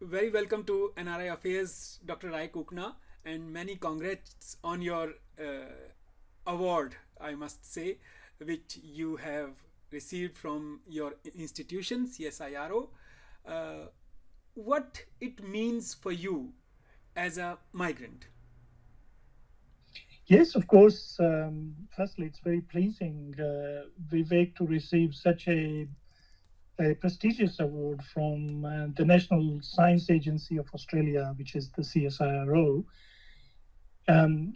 Very welcome to NRI Affairs, Dr. Rai Kookana, and many congrats on your award, I must say, which you have received from your institution, CSIRO. Uh, what it means for you as a migrant? Yes, of course. Firstly, it's very pleasing, Vivek, to receive such a prestigious award from the National Science Agency of Australia, which is the CSIRO.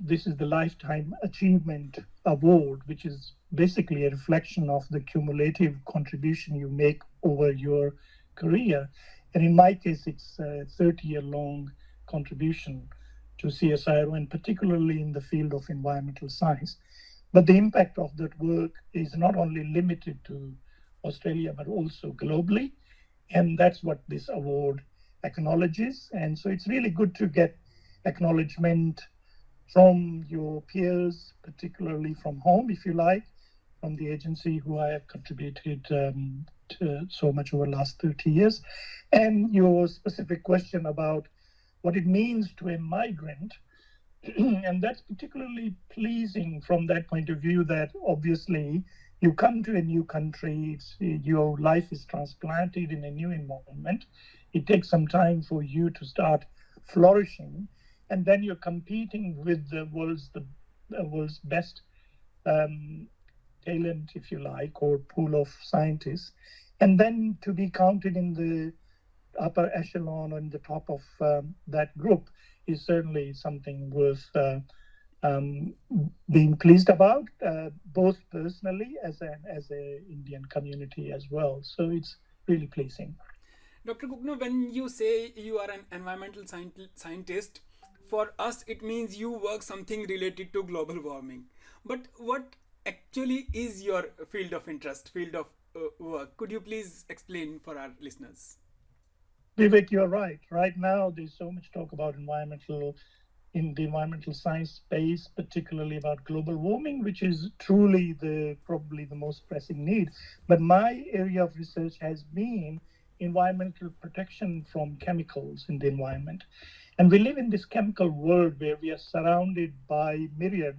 This is the Lifetime Achievement Award, which is basically a reflection of the cumulative contribution you make over your career. And in my case, it's a 30-year long contribution to CSIRO, and particularly in the field of environmental science. But the impact of that work is not only limited to Australia, but also globally. And that's what this award acknowledges. And so it's really good to get acknowledgement from your peers, particularly from home, if you like, from the agency who I have contributed to so much over the last 30 years. And your specific question about what it means to a migrant. And that's particularly pleasing from that point of view that obviously you come to a new country, your life is transplanted in a new environment. It takes some time for you to start flourishing, and then you're competing with the world's best um, talent, if you like, or pool of scientists, and then to be counted in the upper echelon or in the top of that group is certainly something worth um, being pleased about, both personally as a Indian community as well. So it's really pleasing. Dr. Kookana, when you say you are an environmental scientist, for us it means you work something related to global warming. But what actually is your field of interest, field of work? Could you please explain for our listeners? Vivek, you're right. Right now, there's so much talk about in the environmental science space, particularly about global warming, which is truly the probably the most pressing need. But my area of research has been environmental protection from chemicals in the environment. And we live in this chemical world where we are surrounded by myriad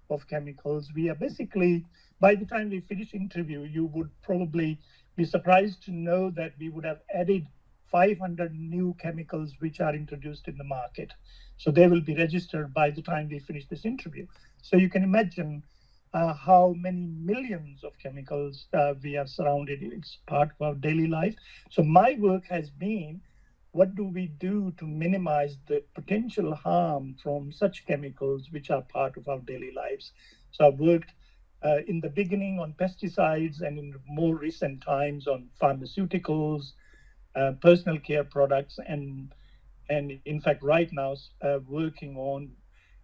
of chemicals. We are basically, by the time we finish interview, you would probably be surprised to know that we would have added 500 new chemicals which are introduced in the market. So they will be registered by the time we finish this interview. So you can imagine how many millions of chemicals we are surrounded. It's part of our daily life. So my work has been, what do we do to minimize the potential harm from such chemicals which are part of our daily lives? So I've worked in the beginning on pesticides, and in more recent times on pharmaceuticals, personal care products, and in fact right now working on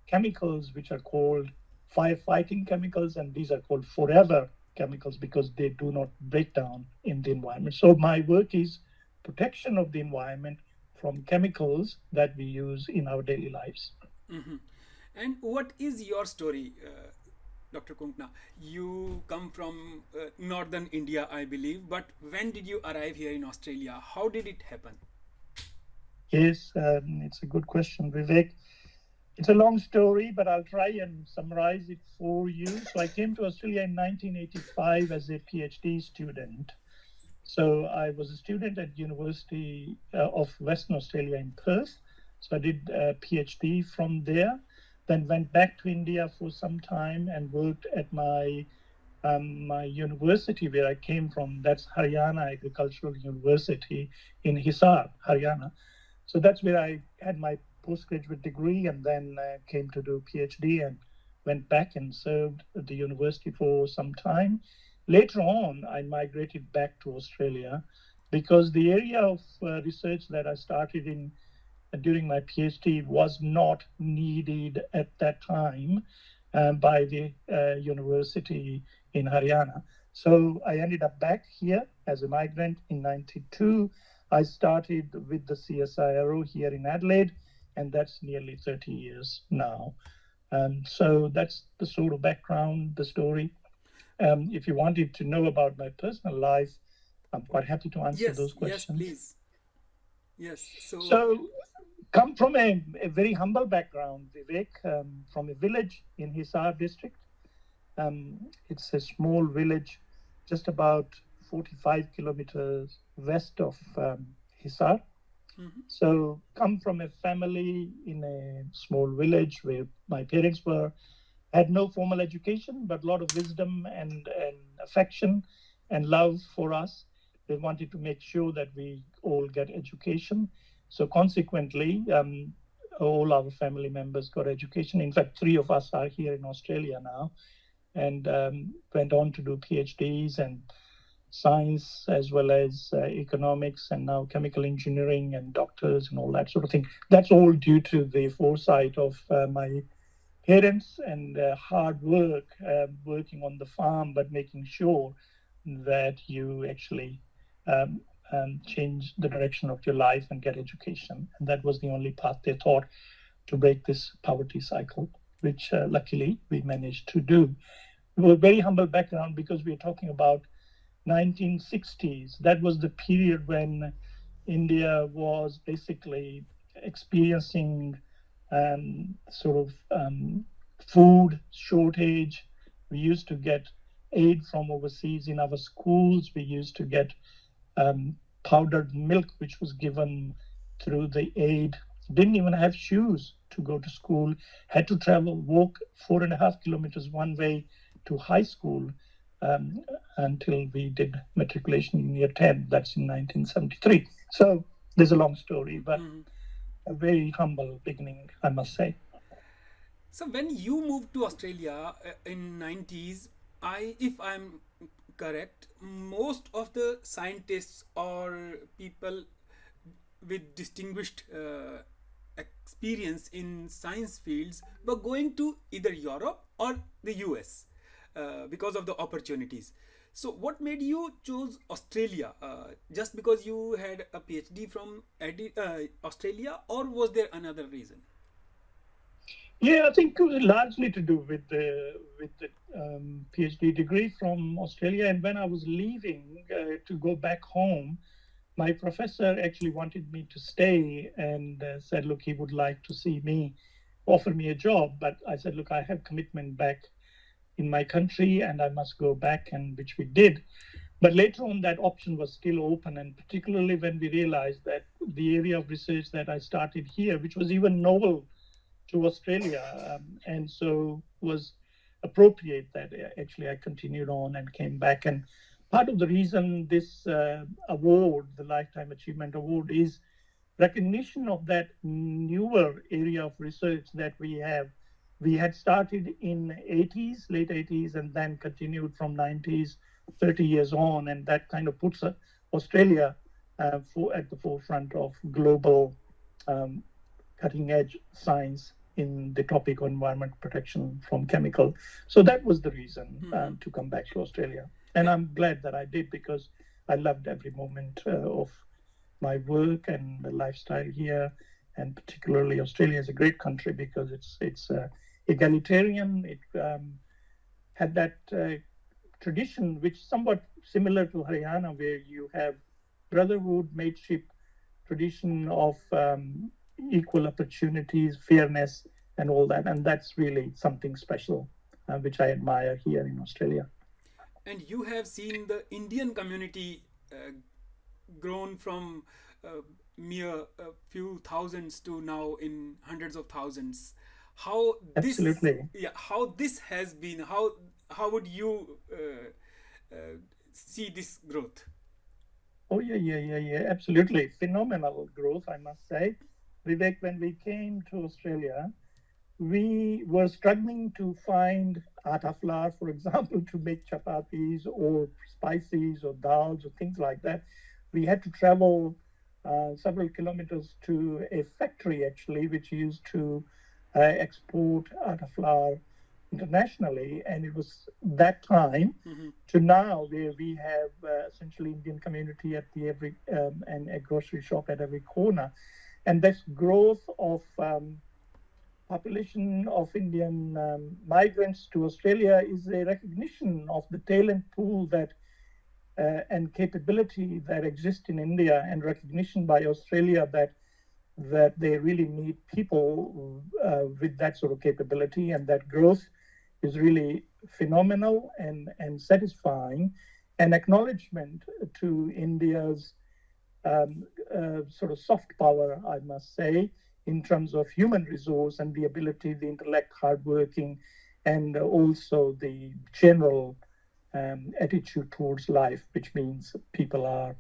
chemicals which are called firefighting chemicals, and these are called forever chemicals because they do not break down in the environment. So my work is protection of the environment from chemicals that we use in our daily lives. Mhm. And what is your story, Dr. Kunkna? You come from northern India, I believe, but when did you arrive here in Australia? How did it happen? Yes, it's a good question, Vivek. It's a long story, but I'll try and summarize it for you. So I came to Australia in 1985 as a PhD student. So I was a student at University of Western Australia in Perth. So I did a PhD from there, then went back to India for some time and worked at my university where I came from. That's Haryana Agricultural University in Hisar, Haryana. So that's where I had my postgraduate degree, and then came to do PhD and went back and served at the university for some time. Later on, I migrated back to Australia because the area of research that I started in during my PhD was not needed at that time by the university in Haryana. So I ended up back here as a migrant in 92. I started with the CSIRO here in Adelaide, and that's nearly 30 years now. So that's the sort of background, the story. If you wanted to know about my personal life, I'm quite happy to answer Yes, those yes, questions. please. Yes. So. So, come from a very humble background, Vivek, from a village in Hisar district. It's a small village just about 45 kilometers west of Hisar. Mhm. So, come from a family in a small village where my parents were had no formal education, but a lot of wisdom and affection and love for us. They wanted to make sure that we all get education. So consequently, all our family members got education. In fact, three of us are here in Australia now and went on to do PhDs and science as well as economics and now chemical engineering and doctors and all that sort of thing. That's all due to the foresight of my parents and hard work working on the farm, but making sure that you actually um, change the direction of your life and get education. And that was the only path they thought to break this poverty cycle, which luckily we managed to do. We were a very humble background because we are talking about 1960s. That was the period when India was basically experiencing sort of food shortage. We used to get aid from overseas in our schools. We used to get um, powdered milk, which was given through the aid. Didn't even have shoes to go to school. Had to walk 4.5 kilometers one way to high school um, until we did matriculation in year 10. That's in 1973. So there's a long story, but Mhm. a very humble beginning, I must say. So when you moved to Australia in 90s, if I'm correct, most of the scientists or people with distinguished experience in science fields were going to either Europe or the US because of the opportunities. So, what made you choose Australia? Just because you had a PhD from Australia, or was there another reason? Yeah, I think it was largely to do with the PhD degree from Australia. And when I was leaving to go back home, my professor actually wanted me to stay and said, look, he would like to see me, offer me a job. But I said, look, I have commitment back in my country and I must go back, and which we did. But later on, that option was still open. And particularly when we realized that the area of research that I started here, which was even novel to Australia, and so was appropriate that actually I continued on and came back. And part of the reason this award, the Lifetime Achievement Award, is recognition of that newer area of research that we have. We had started in 80s, late 80s, and then continued from 90s, 30 years on, and that kind of puts Australia at the forefront of global um, cutting edge science in the topic of environment protection from chemical. So that was the reason Mm-hmm. to come back to Australia. And I'm glad that I did because I loved every moment of my work and the lifestyle here. And particularly Australia is a great country because it's egalitarian. It had that tradition, which is somewhat similar to Haryana, where you have brotherhood, mateship, tradition of equal opportunities, fairness, and all that. And that's really something special, which I admire here in Australia. And you have seen the Indian community grown from uh, mere few thousands to now in hundreds of thousands. How this, Absolutely. yeah, how this has been? How would you see this growth? Oh, yeah, yeah, yeah, yeah. Absolutely. Phenomenal growth, I must say. Vivek, when we came to Australia, we were struggling to find atta flour, for example, to make chapatis or spices or dals or things like that. We had to travel several kilometers to a factory, actually, which used to export atta flour internationally. And it was that time Mm-hmm. to now where we have essentially Indian community at the every and a grocery shop at every corner. And this growth of population of Indian migrants to Australia is a recognition of the talent pool that and capability that exists in India, and recognition by Australia that they really need people with that sort of capability, and that growth is really phenomenal and satisfying, and acknowledgement to India's sort of soft power, I must say, in terms of human resource and the ability, the intellect, hardworking, and also the general attitude towards life, which means people are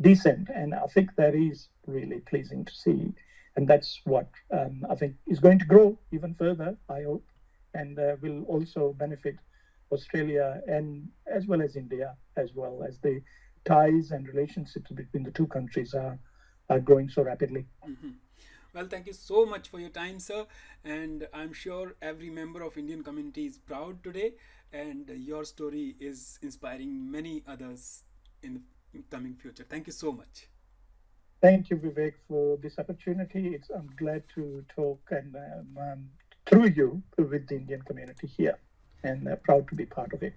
decent. And I think that is really pleasing to see. And that's what I think is going to grow even further, I hope, and will also benefit Australia and as well as India, as well as the ties and relationships between the two countries are growing so rapidly. Mm-hmm. Well, thank you so much for your time, sir. And I'm sure every member of Indian community is proud today, and your story is inspiring many others in the coming future. Thank you so much. Thank you, Vivek, for this opportunity. I'm glad to talk and through you with the Indian community here, and proud to be part of it.